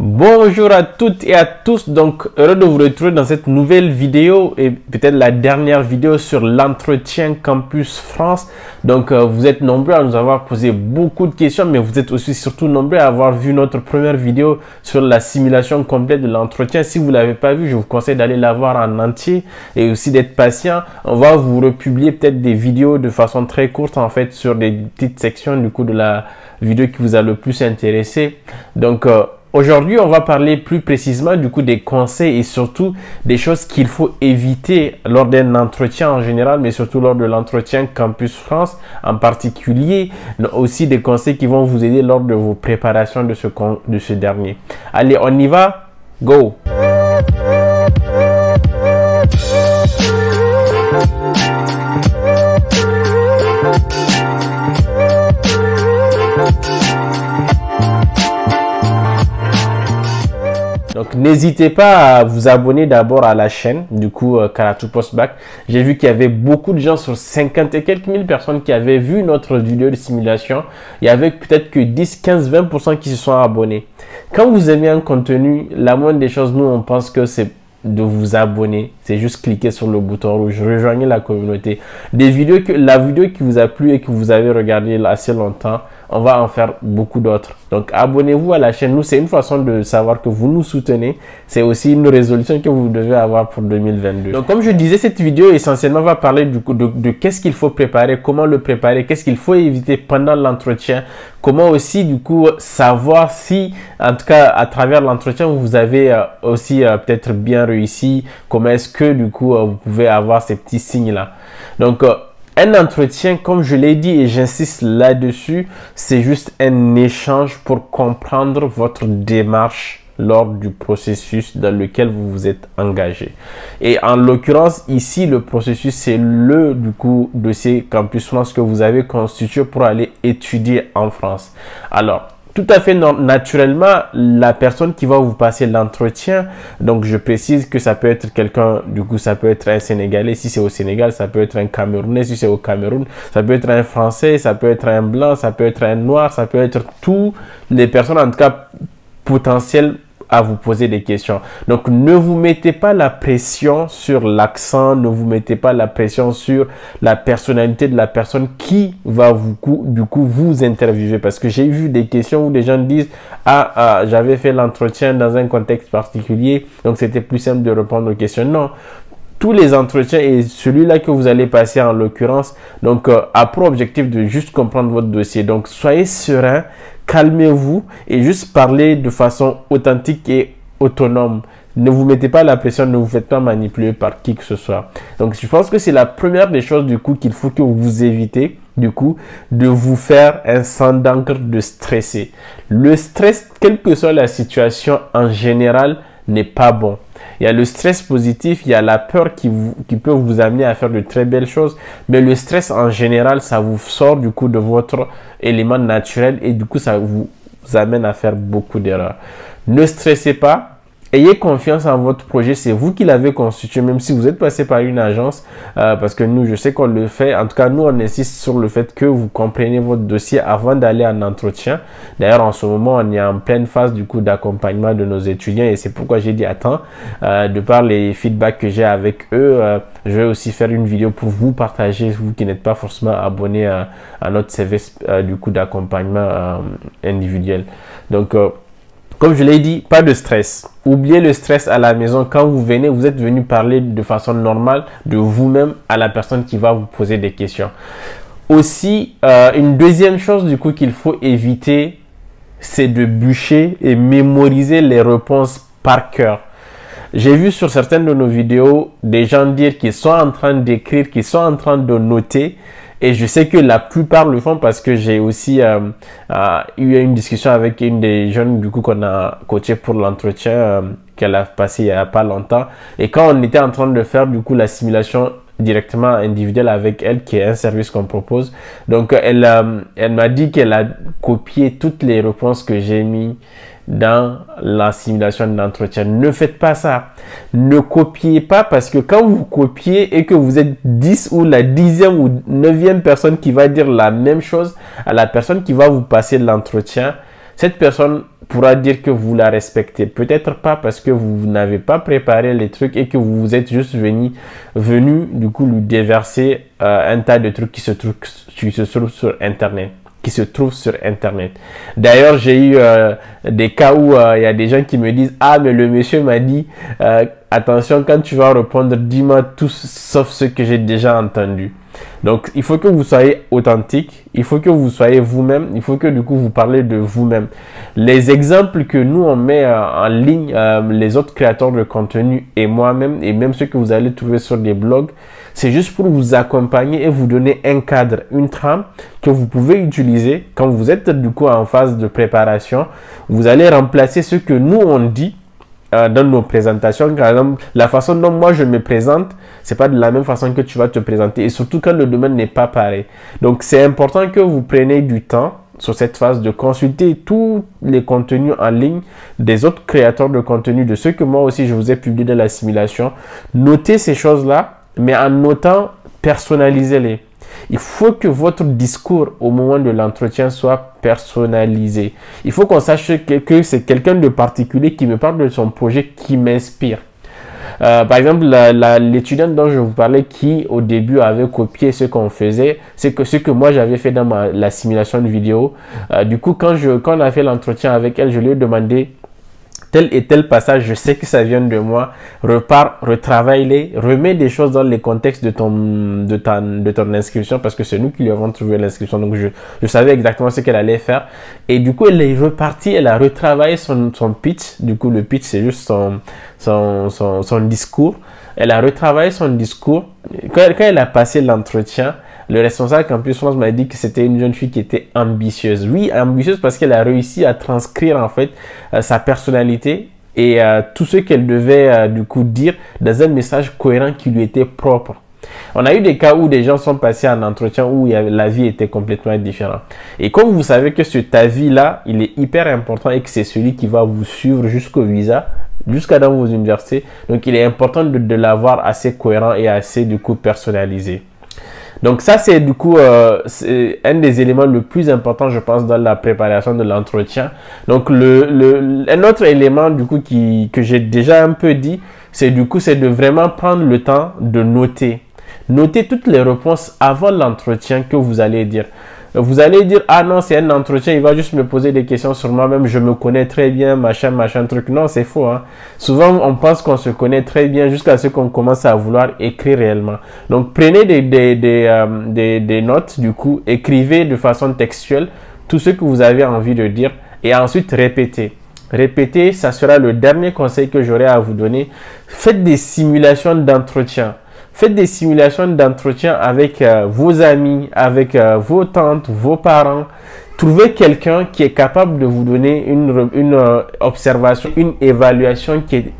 Bonjour à toutes et à tous, donc heureux de vous retrouver dans cette nouvelle vidéo et peut-être la dernière vidéo sur l'entretien Campus France. Donc vous êtes nombreux à nous avoir posé beaucoup de questions, mais vous êtes aussi surtout nombreux à avoir vu notre première vidéo sur la simulation complète de l'entretien. Si vous ne l'avez pas vu, je vous conseille d'aller la voir en entier et aussi d'être patient. On va vous republier peut-être des vidéos de façon très courte en fait sur des petites sections du coup de la vidéo qui vous a le plus intéressé. Donc aujourd'hui, on va parler plus précisément du coup des conseils et surtout des choses qu'il faut éviter lors d'un entretien en général, mais surtout lors de l'entretien Campus France en particulier, aussi des conseils qui vont vous aider lors de vos préparations de ce dernier. Allez, on y va, go! Donc n'hésitez pas à vous abonner d'abord à la chaîne du coup Karatu Postbac. J'ai vu qu'il y avait beaucoup de gens, sur 50 et quelques mille personnes qui avaient vu notre vidéo de simulation. Il y avait peut-être que 10, 15, 20% qui se sont abonnés. Quand vous aimez un contenu, la moindre des choses, nous on pense que c'est de vous abonner. C'est juste cliquer sur le bouton rouge, rejoignez la communauté. La vidéo qui vous a plu et que vous avez regardé assez longtemps, on va en faire beaucoup d'autres. Donc abonnez-vous à la chaîne. Nous, c'est une façon de savoir que vous nous soutenez. C'est aussi une résolution que vous devez avoir pour 2022. Donc comme je disais, cette vidéo essentiellement va parler du coup de qu'est-ce qu'il faut préparer, comment le préparer, qu'est-ce qu'il faut éviter pendant l'entretien, comment aussi du coup savoir si, en tout cas à travers l'entretien, vous avez aussi peut-être bien réussi, comment est-ce que du coup vous pouvez avoir ces petits signes là. Donc un entretien, comme je l'ai dit et j'insiste là-dessus, c'est juste un échange pour comprendre votre démarche lors du processus dans lequel vous vous êtes engagé. Et en l'occurrence, ici, le processus, c'est le dossier Campus France que vous avez constitué pour aller étudier en France. Alors, tout à fait naturellement, la personne qui va vous passer l'entretien, donc je précise que ça peut être quelqu'un, du coup ça peut être un Sénégalais, si c'est au Sénégal, ça peut être un Camerounais, si c'est au Cameroun, ça peut être un Français, ça peut être un Blanc, ça peut être un Noir, ça peut être toutes les personnes en tout cas potentielles à vous poser des questions. Donc ne vous mettez pas la pression sur l'accent, ne vous mettez pas la pression sur la personnalité de la personne qui va vous interviewer, parce que j'ai vu des questions où des gens disent j'avais fait l'entretien dans un contexte particulier, donc c'était plus simple de répondre aux questions. Non, tous les entretiens et celui-là que vous allez passer en l'occurrence, donc a pour objectif de juste comprendre votre dossier. Donc soyez serein, calmez-vous et juste parlez de façon authentique et autonome. Ne vous mettez pas la pression, ne vous faites pas manipuler par qui que ce soit. Donc je pense que c'est la première des choses du coup qu'il faut que vous évitez du coup de vous faire un sang d'encre de stresser. Le stress, quelle que soit la situation en général, n'est pas bon. Il y a le stress positif, il y a la peur qui peut vous amener à faire de très belles choses, mais le stress en général, ça vous sort du coup de votre élément naturel et du coup ça vous amène à faire beaucoup d'erreurs. Ne stressez pas. Ayez confiance en votre projet, c'est vous qui l'avez constitué, même si vous êtes passé par une agence, parce que nous, je sais qu'on le fait. En tout cas, nous, on insiste sur le fait que vous compreniez votre dossier avant d'aller en entretien. D'ailleurs, en ce moment, on est en pleine phase du coup d'accompagnement de nos étudiants et c'est pourquoi j'ai dit attends, de par les feedbacks que j'ai avec eux, je vais aussi faire une vidéo pour vous partager, vous qui n'êtes pas forcément abonné à notre service du coup d'accompagnement individuel. Donc comme je l'ai dit, pas de stress. Oubliez le stress à la maison. Quand vous venez, vous êtes venu parler de façon normale de vous-même à la personne qui va vous poser des questions. Aussi, une deuxième chose du coup qu'il faut éviter, c'est de bûcher et mémoriser les réponses par cœur. J'ai vu sur certaines de nos vidéos des gens dire qu'ils sont en train d'écrire, qu'ils sont en train de noter. Et je sais que la plupart le font parce que j'ai aussi eu une discussion avec une des jeunes du coup qu'on a coaché pour l'entretien qu'elle a passé il n'y a pas longtemps. Et quand on était en train de faire du coup la simulation directement individuelle avec elle, qui est un service qu'on propose, donc elle m'a dit qu'elle a copié toutes les réponses que j'ai mis dans la simulation d'entretien. Ne faites pas ça. Ne copiez pas, parce que quand vous copiez et que vous êtes 10 ou la 10e ou 9e personne qui va dire la même chose à la personne qui va vous passer l'entretien, cette personne pourra dire que vous la respectez. Peut-être pas parce que vous n'avez pas préparé les trucs et que vous êtes juste venu du coup lui déverser un tas de trucs qui se trouvent sur Internet. D'ailleurs, j'ai eu des cas où il y a des gens qui me disent « Ah, mais le monsieur m'a dit attention, quand tu vas répondre, dis-moi tout sauf ce que j'ai déjà entendu. » Donc, il faut que vous soyez authentique, il faut que vous soyez vous-même, il faut que du coup vous parlez de vous-même. Les exemples que nous on met en ligne, les autres créateurs de contenu et moi-même, et même ceux que vous allez trouver sur des blogs, c'est juste pour vous accompagner et vous donner un cadre, une trame que vous pouvez utiliser quand vous êtes du coup en phase de préparation. Vous allez remplacer ce que nous on dit dans nos présentations. Par exemple, la façon dont moi je me présente, c'est pas de la même façon que tu vas te présenter, et surtout quand le domaine n'est pas pareil. Donc c'est important que vous preniez du temps sur cette phase de consulter tous les contenus en ligne des autres créateurs de contenu, de ceux que moi aussi je vous ai publiés dans la simulation. Notez ces choses-là, mais en notant, personnalisez-les. Il faut que votre discours au moment de l'entretien soit personnalisé. Il faut qu'on sache que c'est quelqu'un de particulier qui me parle de son projet qui m'inspire. Par exemple, l'étudiante dont je vous parlais qui au début avait copié ce qu'on faisait, c'est que ce que moi j'avais fait dans la simulation de vidéo. Du coup, quand on a fait l'entretien avec elle, je lui ai demandé tel et tel passage, je sais que ça vient de moi, repars, retravaille-les, remets des choses dans les contextes de ton inscription, parce que c'est nous qui lui avons trouvé l'inscription, donc je savais exactement ce qu'elle allait faire. Et du coup, elle est repartie, elle a retravaillé son pitch. Du coup, le pitch, c'est juste son discours. Elle a retravaillé son discours. Quand elle a passé l'entretien, le responsable Campus France m'a dit que c'était une jeune fille qui était ambitieuse. Oui, ambitieuse parce qu'elle a réussi à transcrire en fait sa personnalité et tout ce qu'elle devait du coup dire dans un message cohérent qui lui était propre. On a eu des cas où des gens sont passés en entretien où la vie était complètement différente. Et comme vous savez que cet avis-là, il est hyper important et que c'est celui qui va vous suivre jusqu'au visa, jusqu'à dans vos universités, donc il est important de l'avoir assez cohérent et assez du coup personnalisé. Donc ça, c'est du coup c'est un des éléments le plus important, je pense, dans la préparation de l'entretien. Donc un autre élément du coup que j'ai déjà un peu dit, c'est du coup c'est de vraiment prendre le temps de noter. Notez toutes les réponses avant l'entretien que vous allez dire. Vous allez dire, ah non, c'est un entretien, il va juste me poser des questions sur moi-même, je me connais très bien, machin, truc. Non, c'est faux, hein. Souvent, on pense qu'on se connaît très bien jusqu'à ce qu'on commence à vouloir écrire réellement. Donc, prenez des notes, du coup, écrivez de façon textuelle tout ce que vous avez envie de dire et ensuite répétez. Répétez, ça sera le dernier conseil que j'aurai à vous donner. Faites des simulations d'entretien. Faites des simulations d'entretien avec vos amis, avec vos tantes, vos parents. Trouvez quelqu'un qui est capable de vous donner une observation, une évaluation qui est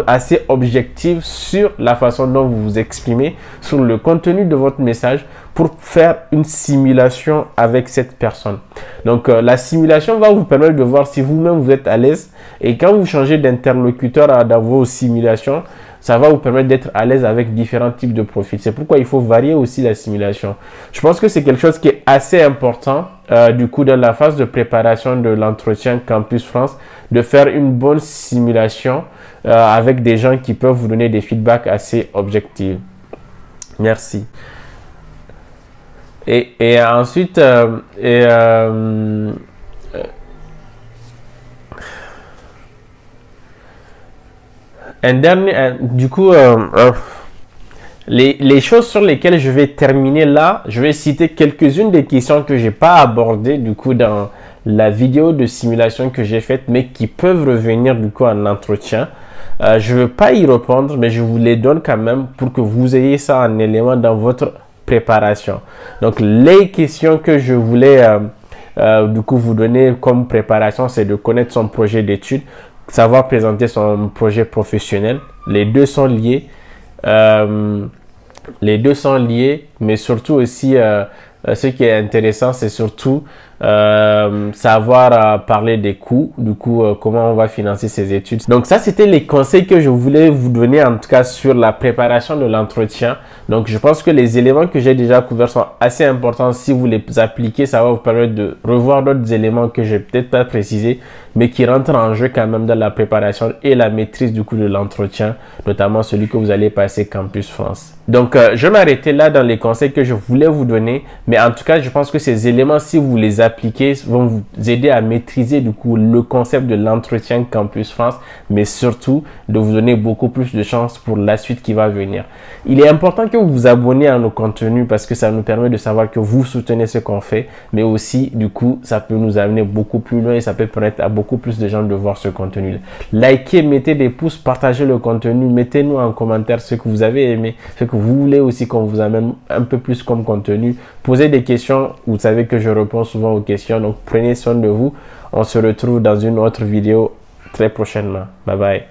assez objective sur la façon dont vous vous exprimez, sur le contenu de votre message pour faire une simulation avec cette personne. Donc, la simulation va vous permettre de voir si vous-même vous êtes à l'aise et quand vous changez d'interlocuteur dans vos simulations, ça va vous permettre d'être à l'aise avec différents types de profils. C'est pourquoi il faut varier aussi la simulation. Je pense que c'est quelque chose qui est assez important du coup dans la phase de préparation de l'entretien Campus France, de faire une bonne simulation avec des gens qui peuvent vous donner des feedbacks assez objectifs. Merci. Et ensuite, un dernier, du coup, les choses sur lesquelles je vais terminer là, je vais citer quelques-unes des questions que j'ai pas abordées du coup dans la vidéo de simulation que j'ai faite, mais qui peuvent revenir du coup en entretien. Je ne veux pas y répondre, mais je vous les donne quand même pour que vous ayez ça en élément dans votre préparation. Donc, les questions que je voulais du coup vous donner comme préparation, c'est de connaître son projet d'études, savoir présenter son projet professionnel. Les deux sont liés. Mais surtout aussi, ce qui est intéressant, c'est surtout savoir parler des coûts, du coup, comment on va financer ses études. Donc ça, c'était les conseils que je voulais vous donner, en tout cas sur la préparation de l'entretien. Donc je pense que les éléments que j'ai déjà couverts sont assez importants. Si vous les appliquez, ça va vous permettre de revoir d'autres éléments que j'ai peut-être pas précisés, mais qui rentrent en jeu quand même dans la préparation et la maîtrise du coup de l'entretien, notamment celui que vous allez passer Campus France. Donc je vais m'arrêter là dans les conseils que je voulais vous donner, mais en tout cas je pense que ces éléments, si vous les appliquez, vont vous aider à maîtriser du coup le concept de l'entretien Campus France, mais surtout de vous donner beaucoup plus de chances pour la suite qui va venir. Il est important que vous vous abonnez à nos contenus parce que ça nous permet de savoir que vous soutenez ce qu'on fait, mais aussi du coup ça peut nous amener beaucoup plus loin et ça peut permettre à beaucoup plus de gens de voir ce contenu. Likez, mettez des pouces, partagez le contenu, mettez-nous en commentaire ce que vous avez aimé, ce que vous voulez aussi qu'on vous amène un peu plus comme contenu. Posez des questions, vous savez que je réponds souvent aux questions, donc prenez soin de vous. On se retrouve dans une autre vidéo très prochainement. Bye bye.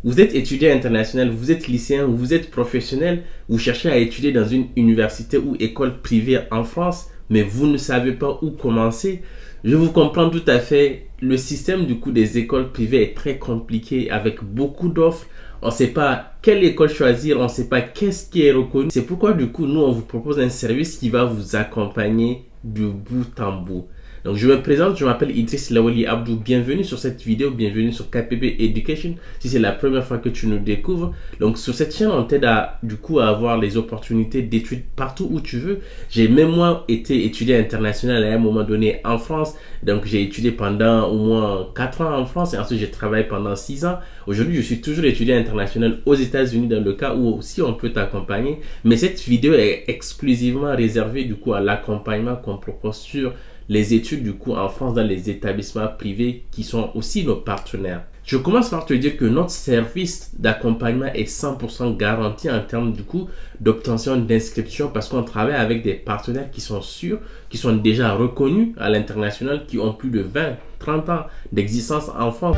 Vous êtes étudiant international, vous êtes lycéen, vous êtes professionnel, vous cherchez à étudier dans une université ou école privée en France, mais vous ne savez pas où commencer. Je vous comprends tout à fait. Le système du coup des écoles privées est très compliqué avec beaucoup d'offres. On ne sait pas quelle école choisir, on ne sait pas qu'est-ce qui est reconnu. C'est pourquoi du coup, nous, on vous propose un service qui va vous accompagner du bout en bout. Donc, je me présente, je m'appelle Idriss Lawali Abdou. Bienvenue sur cette vidéo, bienvenue sur KPB Education. Si c'est la première fois que tu nous découvres, donc sur cette chaîne, on t'aide à, du coup, à avoir les opportunités d'études partout où tu veux. J'ai même moi été étudiant international à un moment donné en France. Donc, j'ai étudié pendant au moins 4 ans en France et ensuite j'ai travaillé pendant 6 ans. Aujourd'hui, je suis toujours étudiant international aux États-Unis dans le cas où aussi on peut t'accompagner. Mais cette vidéo est exclusivement réservée du coup à l'accompagnement qu'on propose sur les études du coup en France dans les établissements privés qui sont aussi nos partenaires. Je commence par te dire que notre service d'accompagnement est 100% garanti en termes du coup d'obtention d'inscription parce qu'on travaille avec des partenaires qui sont sûrs, qui sont déjà reconnus à l'international, qui ont plus de 20, 30 ans d'existence en France.